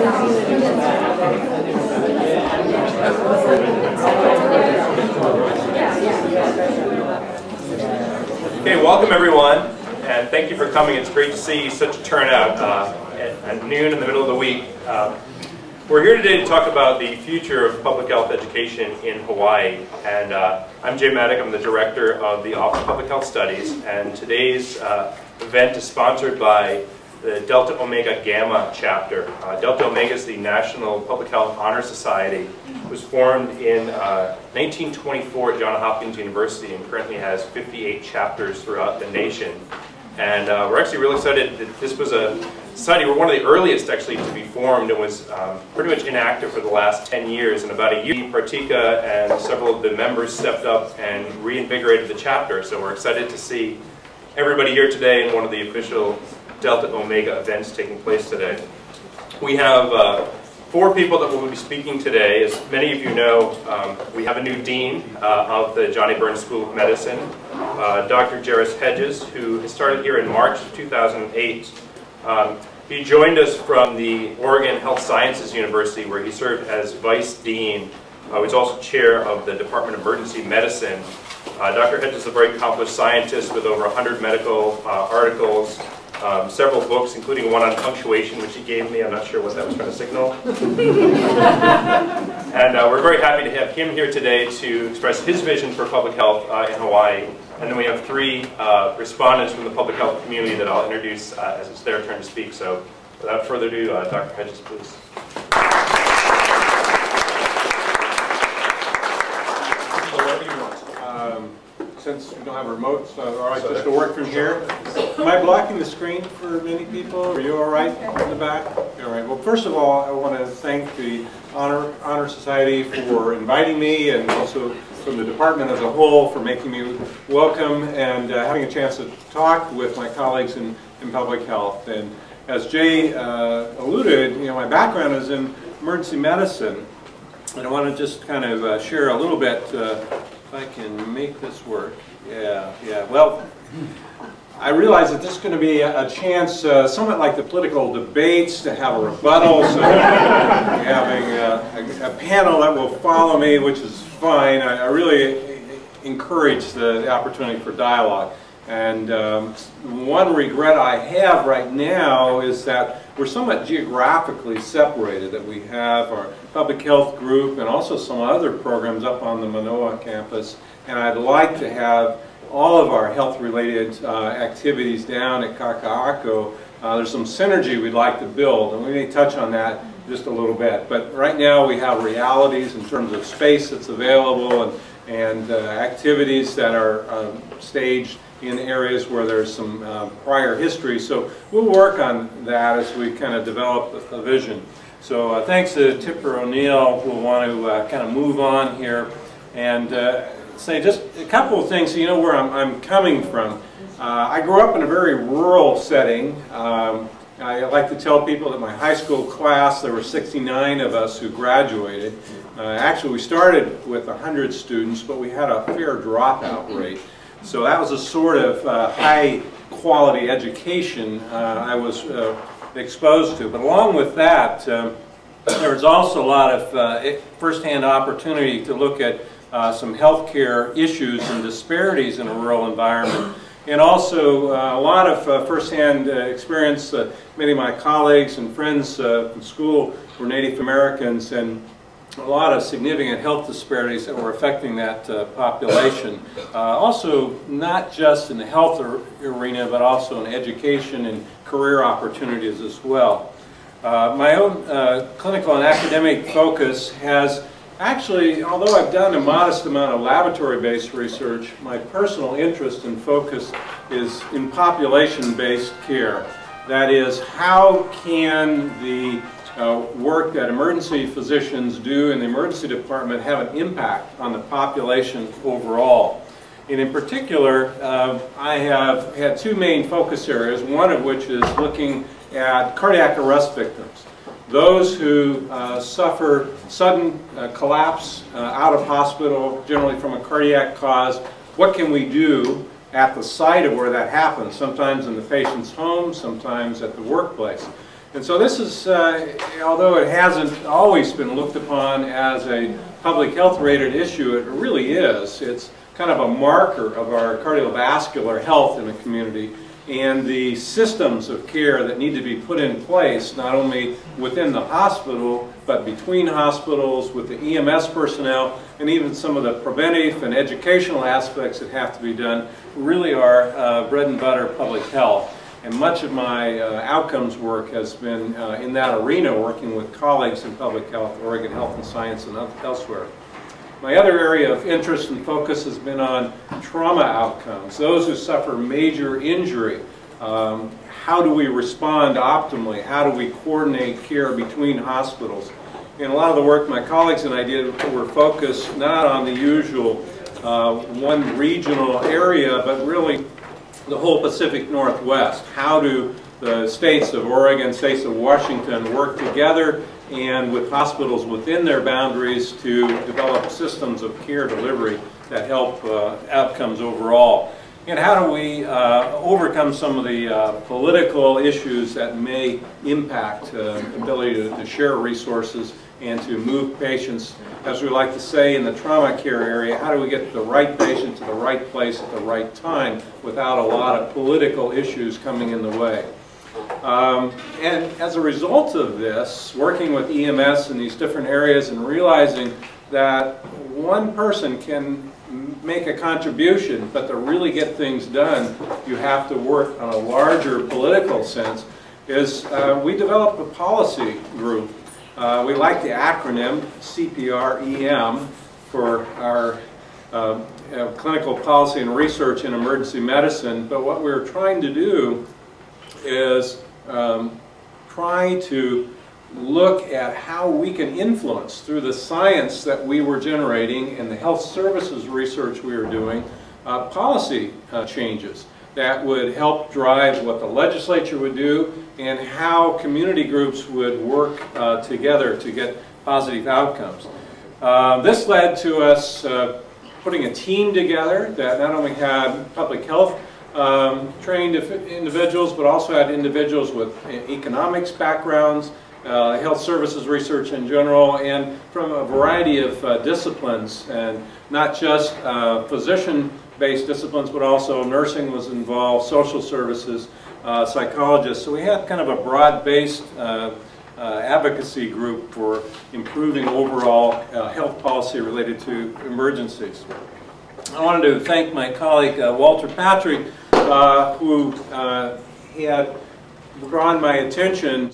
Okay, welcome everyone, and thank you for coming. It's great to see such a turnout at noon in the middle of the week. We're here today to talk about the future of public health education in Hawaii, and I'm Jay Maddock. I'm the director of the Office of Public Health Studies, and today's event is sponsored by the Delta Omega Gamma chapter. Delta Omega is the National Public Health Honor Society. It was formed in 1924 at Johns Hopkins University and currently has 58 chapters throughout the nation. And we're actually really excited that this was a society. We're one of the earliest actually to be formed and was pretty much inactive for the last 10 years. In about a year, Partika and several of the members stepped up and reinvigorated the chapter. So we're excited to see everybody here today in one of the official Delta Omega events taking place today. We have 4 people that will be speaking today. As many of you know, we have a new dean of the Johnny Burns School of Medicine, Dr. Jairus Hedges, who has started here in March of 2008. He joined us from the Oregon Health Sciences University, where he served as vice dean. He was also chair of the Department of Emergency Medicine. Dr. Hedges is a very accomplished scientist with over 100 medical articles, several books, including one on punctuation, which he gave me. I'm not sure what that was trying to signal. And we're very happy to have him here today to express his vision for public health in Hawaii. And then we have 3 respondents from the public health community that I'll introduce as it's their turn to speak. So without further ado, Dr. Hedges, please. Since we don't have remotes, all right, just to work from here. Am I blocking the screen for many people? Are you all right in the back? All right. Well, first of all, I want to thank the Honor Society for inviting me, and also from the department as a whole for making me welcome and having a chance to talk with my colleagues in public health. And as Jay alluded, you know, my background is in emergency medicine, and I want to just kind of share a little bit. If I can make this work. Yeah. Well, I realize that this is going to be a chance, somewhat like the political debates, to have a rebuttal. So we're having a panel that will follow me, which is fine. I really encourage the opportunity for dialogue. And one regret I have right now is that we're somewhat geographically separated, that we have our public health group and also some other programs up on the Manoa campus. And I'd like to have all of our health-related activities down at Kaka'ako. There's some synergy we'd like to build, and we may touch on that just a little bit. But right now we have realities in terms of space that's available and activities that are staged in areas where there's some prior history. So we'll work on that as we kind of develop a vision. So thanks to Tipper O'Neill, we'll want to kind of move on here and say just a couple of things so you know where I'm coming from. I grew up in a very rural setting. I like to tell people that my high school class, there were 69 of us who graduated. Actually, we started with 100 students, but we had a fair dropout rate. So that was a sort of high-quality education I was exposed to. But along with that, there was also a lot of first-hand opportunity to look at some healthcare issues and disparities in a rural environment. And also a lot of first-hand experience. Many of my colleagues and friends from school were Native Americans, and a lot of significant health disparities that were affecting that population. Also, not just in the health arena, but also in education and career opportunities as well. My own clinical and academic focus has actually, although I've done a modest amount of laboratory-based research, my personal interest and focus is in population-based care. That is, how can the work that emergency physicians do in the emergency department have an impact on the population overall. And in particular, I have had 2 main focus areas, one of which is looking at cardiac arrest victims. Those who suffer sudden collapse out of hospital, generally from a cardiac cause. What can we do at the site of where that happens? Sometimes in the patient's home, sometimes at the workplace. And so this is, although it hasn't always been looked upon as a public health rated issue, it really is. It's kind of a marker of our cardiovascular health in the community and the systems of care that need to be put in place, not only within the hospital, but between hospitals, with the EMS personnel, and even some of the preventive and educational aspects that have to be done, really are bread and butter public health. And much of my outcomes work has been in that arena, working with colleagues in public health, Oregon Health and Science, and elsewhere. My other area of interest and focus has been on trauma outcomes, those who suffer major injury. How do we respond optimally? How do we coordinate care between hospitals? And a lot of the work my colleagues and I did were focused not on the usual one regional area, but really the whole Pacific Northwest. How do the states of Oregon, states of Washington work together and with hospitals within their boundaries to develop systems of care delivery that help outcomes overall? And how do we overcome some of the political issues that may impact the ability to share resources and to move patients, as we like to say in the trauma care area, how do we get the right patient to the right place at the right time without a lot of political issues coming in the way? And as a result of this, working with EMS in these different areas and realizing that one person can make a contribution, but to really get things done, you have to work on a larger political sense, is we developed a policy group. We like the acronym CPREM for our clinical policy and research in emergency medicine, but what we're trying to do is try to look at how we can influence through the science that we were generating and the health services research we were doing, policy changes that would help drive what the legislature would do and how community groups would work together to get positive outcomes. This led to us putting a team together that not only had public health trained individuals, but also had individuals with economics backgrounds, health services research in general, and from a variety of disciplines, and not just physician-based disciplines, but also nursing was involved, social services, psychologists. So we had kind of a broad-based advocacy group for improving overall health policy related to emergencies. I wanted to thank my colleague Walter Patrick, who had drawn my attention